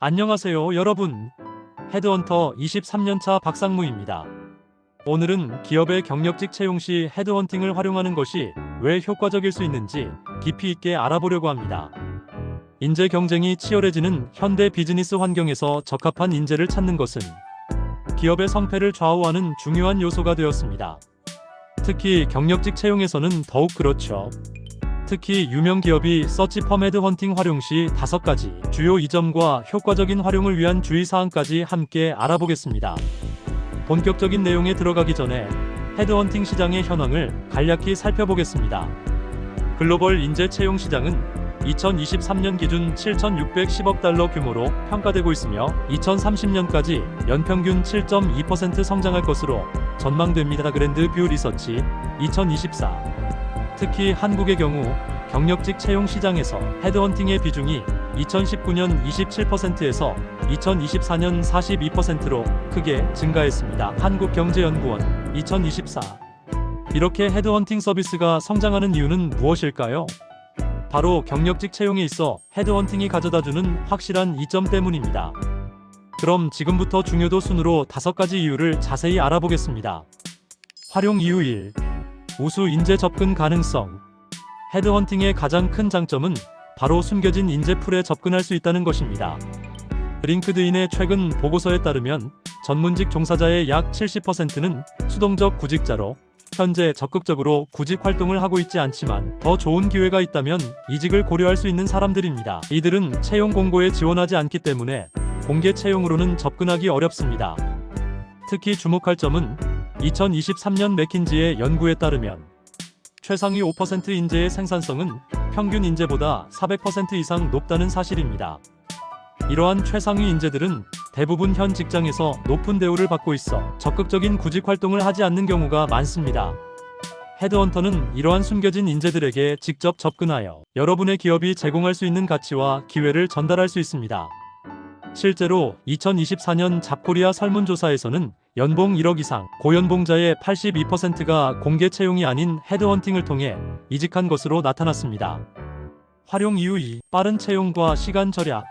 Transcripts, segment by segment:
안녕하세요 여러분. 헤드헌터 23년차 박상무입니다. 오늘은 기업의 경력직 채용 시 헤드헌팅을 활용하는 것이 왜 효과적일 수 있는지 깊이 있게 알아보려고 합니다. 인재 경쟁이 치열해지는 현대 비즈니스 환경에서 적합한 인재를 찾는 것은 기업의 성패를 좌우하는 중요한 요소가 되었습니다. 특히 경력직 채용에서는 더욱 그렇죠. 특히 유명 기업이 서치펌 헤드헌팅 활용 시 5가지 주요 이점과 효과적인 활용을 위한 주의사항까지 함께 알아보겠습니다. 본격적인 내용에 들어가기 전에 헤드헌팅 시장의 현황을 간략히 살펴보겠습니다. 글로벌 인재 채용 시장은 2023년 기준 7,610억 달러 규모로 평가되고 있으며 2030년까지 연평균 7.2% 성장할 것으로 전망됩니다. 그랜드 뷰 리서치 2024. 특히 한국의 경우 경력직 채용 시장에서 헤드헌팅의 비중이 2019년 27%에서 2024년 42%로 크게 증가했습니다. 한국경제연구원 2024. 이렇게 헤드헌팅 서비스가 성장하는 이유는 무엇일까요? 바로 경력직 채용에 있어 헤드헌팅이 가져다주는 확실한 이점 때문입니다. 그럼 지금부터 중요도 순으로 5가지 이유를 자세히 알아보겠습니다. 활용 이유 1. 우수 인재 접근 가능성. 헤드헌팅의 가장 큰 장점은 바로 숨겨진 인재풀에 접근할 수 있다는 것입니다. 링크드인의 최근 보고서에 따르면 전문직 종사자의 약 70%는 수동적 구직자로 현재 적극적으로 구직 활동을 하고 있지 않지만 더 좋은 기회가 있다면 이직을 고려할 수 있는 사람들입니다. 이들은 채용 공고에 지원하지 않기 때문에 공개 채용으로는 접근하기 어렵습니다. 특히 주목할 점은 2023년 맥킨지의 연구에 따르면 최상위 5% 인재의 생산성은 평균 인재보다 400% 이상 높다는 사실입니다. 이러한 최상위 인재들은 대부분 현 직장에서 높은 대우를 받고 있어 적극적인 구직 활동을 하지 않는 경우가 많습니다. 헤드헌터는 이러한 숨겨진 인재들에게 직접 접근하여 여러분의 기업이 제공할 수 있는 가치와 기회를 전달할 수 있습니다. 실제로 2024년 잡코리아 설문조사에서는 연봉 1억 이상 고연봉자의 82%가 공개 채용이 아닌 헤드헌팅을 통해 이직한 것으로 나타났습니다. 활용 이유 2. 빠른 채용과 시간 절약.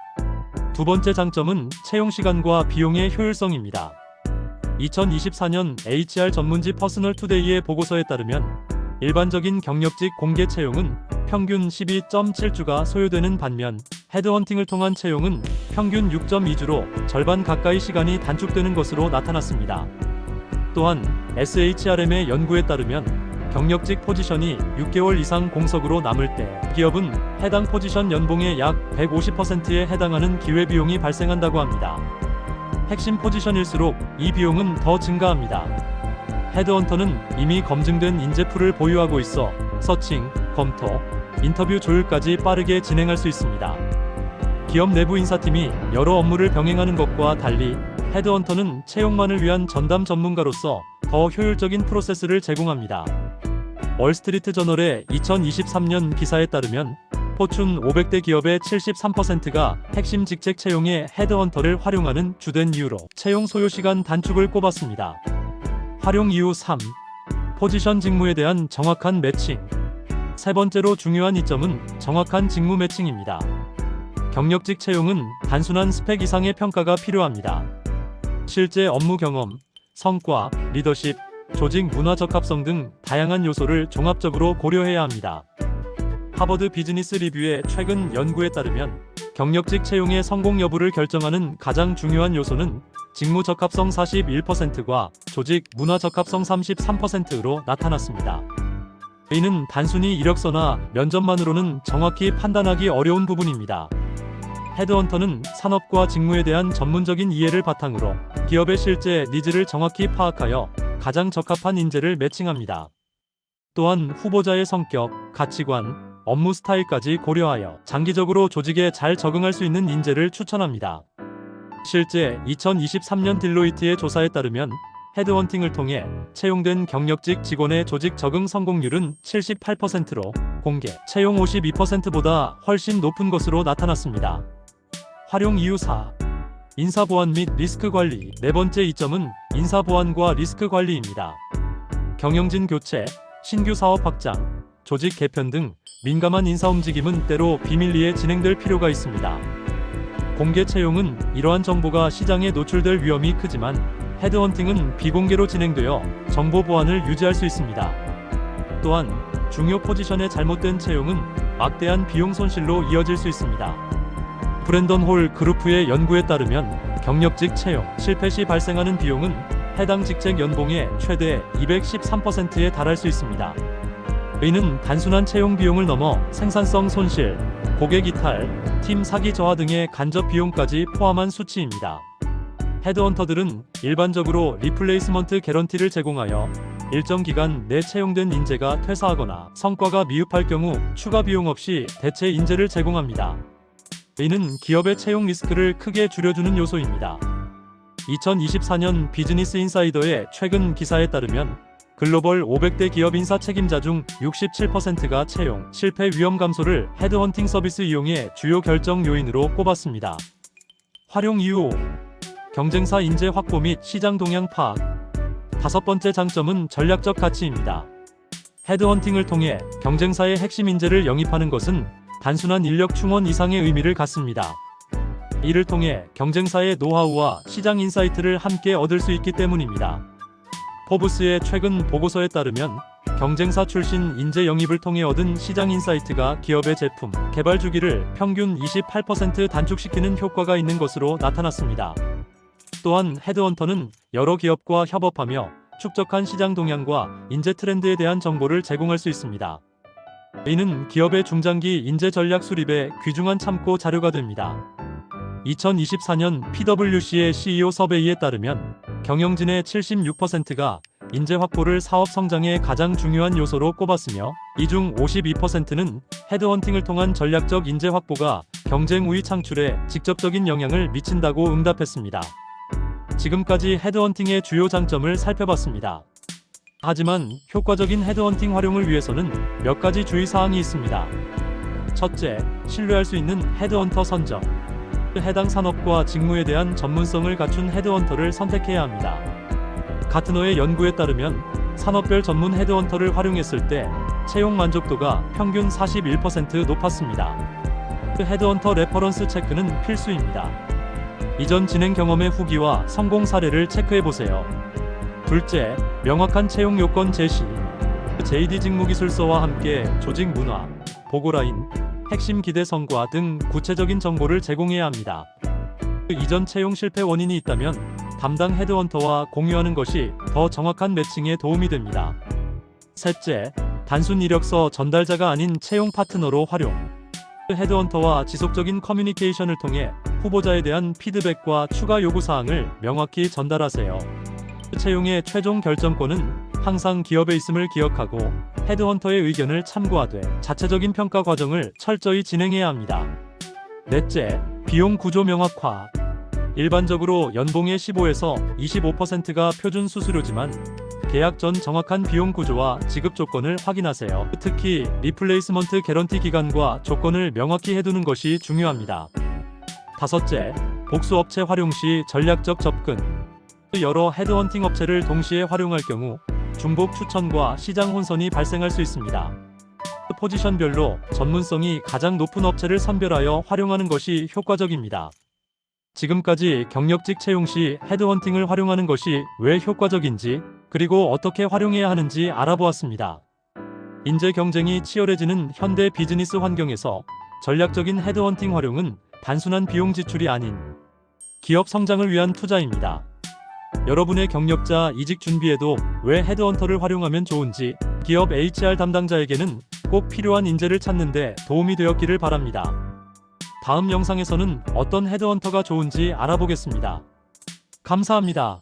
두 번째 장점은 채용 시간과 비용의 효율성입니다. 2024년 HR 전문지 퍼스널 투데이의 보고서에 따르면 일반적인 경력직 공개 채용은 평균 12.7주가 소요되는 반면 헤드헌팅을 통한 채용은 평균 6.2주로 절반 가까이 시간이 단축되는 것으로 나타났습니다. 또한 SHRM의 연구에 따르면 경력직 포지션이 6개월 이상 공석으로 남을 때 기업은 해당 포지션 연봉의 약 150%에 해당하는 기회비용이 발생한다고 합니다. 핵심 포지션일수록 이 비용은 더 증가합니다. 헤드헌터는 이미 검증된 인재풀을 보유하고 있어 서칭, 검토, 인터뷰 조율까지 빠르게 진행할 수 있습니다. 기업 내부 인사팀이 여러 업무를 병행하는 것과 달리 헤드헌터는 채용만을 위한 전담 전문가로서 더 효율적인 프로세스를 제공합니다. 월스트리트 저널의 2023년 기사에 따르면 포춘 500대 기업의 73%가 핵심 직책 채용에 헤드헌터를 활용하는 주된 이유로 채용 소요시간 단축을 꼽았습니다. 활용 이유 3. 포지션 직무에 대한 정확한 매칭. 세 번째로 중요한 이점은 정확한 직무 매칭입니다. 경력직 채용은 단순한 스펙 이상의 평가가 필요합니다. 실제 업무 경험, 성과, 리더십, 조직 문화 적합성 등 다양한 요소를 종합적으로 고려해야 합니다. 하버드 비즈니스 리뷰의 최근 연구에 따르면 경력직 채용의 성공 여부를 결정하는 가장 중요한 요소는 직무 적합성 41%과 조직 문화 적합성 33%로 나타났습니다. 이는 단순히 이력서나 면접만으로는 정확히 판단하기 어려운 부분입니다. 헤드헌터는 산업과 직무에 대한 전문적인 이해를 바탕으로 기업의 실제 니즈를 정확히 파악하여 가장 적합한 인재를 매칭합니다. 또한 후보자의 성격, 가치관, 업무 스타일까지 고려하여 장기적으로 조직에 잘 적응할 수 있는 인재를 추천합니다. 실제 2023년 딜로이트의 조사에 따르면 헤드헌팅을 통해 채용된 경력직 직원의 조직 적응 성공률은 78%로 공개 채용 52%보다 훨씬 높은 것으로 나타났습니다. 활용 이유 4. 인사보안 및 리스크 관리. 네 번째 이점은 인사보안과 리스크 관리입니다. 경영진 교체, 신규 사업 확장, 조직 개편 등 민감한 인사 움직임은 때로 비밀리에 진행될 필요가 있습니다. 공개 채용은 이러한 정보가 시장에 노출될 위험이 크지만 헤드헌팅은 비공개로 진행되어 정보 보안을 유지할 수 있습니다. 또한 중요 포지션의 잘못된 채용은 막대한 비용 손실로 이어질 수 있습니다. 브랜던 홀 그룹의 연구에 따르면 경력직 채용 실패 시 발생하는 비용은 해당 직책 연봉의 최대 213%에 달할 수 있습니다. 이는 단순한 채용 비용을 넘어 생산성 손실, 고객 이탈, 팀 사기 저하 등의 간접 비용까지 포함한 수치입니다. 헤드헌터들은 일반적으로 리플레이스먼트 개런티를 제공하여 일정 기간 내 채용된 인재가 퇴사하거나 성과가 미흡할 경우 추가 비용 없이 대체 인재를 제공합니다. 이는 기업의 채용 리스크를 크게 줄여주는 요소입니다. 2024년 비즈니스 인사이더의 최근 기사에 따르면 글로벌 500대 기업 인사 책임자 중 67%가 채용 실패 위험 감소를 헤드헌팅 서비스 이용의 주요 결정 요인으로 꼽았습니다. 활용 이유, 경쟁사 인재 확보 및 시장 동향 파악. 다섯 번째 장점은 전략적 가치입니다. 헤드헌팅을 통해 경쟁사의 핵심 인재를 영입하는 것은 단순한 인력 충원 이상의 의미를 갖습니다. 이를 통해 경쟁사의 노하우와 시장 인사이트를 함께 얻을 수 있기 때문입니다. 포브스의 최근 보고서에 따르면 경쟁사 출신 인재 영입을 통해 얻은 시장 인사이트가 기업의 제품 개발 주기를 평균 28% 단축시키는 효과가 있는 것으로 나타났습니다. 또한 헤드헌터는 여러 기업과 협업하며 축적한 시장 동향과 인재 트렌드에 대한 정보를 제공할 수 있습니다. 이는 기업의 중장기 인재 전략 수립에 귀중한 참고 자료가 됩니다. 2024년 PwC의 CEO 서베이에 따르면 경영진의 76%가 인재 확보를 사업 성장의 가장 중요한 요소로 꼽았으며 이 중 52%는 헤드헌팅을 통한 전략적 인재 확보가 경쟁 우위 창출에 직접적인 영향을 미친다고 응답했습니다. 지금까지 헤드헌팅의 주요 장점을 살펴봤습니다. 하지만 효과적인 헤드헌팅 활용을 위해서는 몇 가지 주의사항이 있습니다. 첫째, 신뢰할 수 있는 헤드헌터 선정. 해당 산업과 직무에 대한 전문성을 갖춘 헤드헌터를 선택해야 합니다. 가트너의 연구에 따르면 산업별 전문 헤드헌터를 활용했을 때 채용 만족도가 평균 41% 높았습니다. 헤드헌터 레퍼런스 체크는 필수입니다. 이전 진행 경험의 후기와 성공 사례를 체크해보세요. 둘째, 명확한 채용 요건 제시. JD 직무기술서와 함께 조직 문화, 보고라인, 핵심 기대 성과 등 구체적인 정보를 제공해야 합니다. 이전 채용 실패 원인이 있다면 담당 헤드헌터와 공유하는 것이 더 정확한 매칭에 도움이 됩니다. 셋째, 단순 이력서 전달자가 아닌 채용 파트너로 활용. 헤드헌터와 지속적인 커뮤니케이션을 통해 후보자에 대한 피드백과 추가 요구사항을 명확히 전달하세요. 채용의 최종 결정권은 항상 기업에 있음을 기억하고 헤드헌터의 의견을 참고하되 자체적인 평가 과정을 철저히 진행해야 합니다. 넷째, 비용 구조 명확화. 일반적으로 연봉의 15에서 25%가 표준 수수료지만 계약 전 정확한 비용 구조와 지급 조건을 확인하세요. 특히 리플레이스먼트 개런티 기간과 조건을 명확히 해두는 것이 중요합니다. 다섯째, 복수 업체 활용 시 전략적 접근. 여러 헤드헌팅 업체를 동시에 활용할 경우 중복 추천과 시장 혼선이 발생할 수 있습니다. 포지션별로 전문성이 가장 높은 업체를 선별하여 활용하는 것이 효과적입니다. 지금까지 경력직 채용 시 헤드헌팅을 활용하는 것이 왜 효과적인지, 그리고 어떻게 활용해야 하는지 알아보았습니다. 인재 경쟁이 치열해지는 현대 비즈니스 환경에서 전략적인 헤드헌팅 활용은 단순한 비용 지출이 아닌 기업 성장을 위한 투자입니다. 여러분의 경력자 이직 준비에도 왜 헤드헌터를 활용하면 좋은지 기업 HR 담당자에게는 꼭 필요한 인재를 찾는 데 도움이 되었기를 바랍니다. 다음 영상에서는 어떤 헤드헌터가 좋은지 알아보겠습니다. 감사합니다.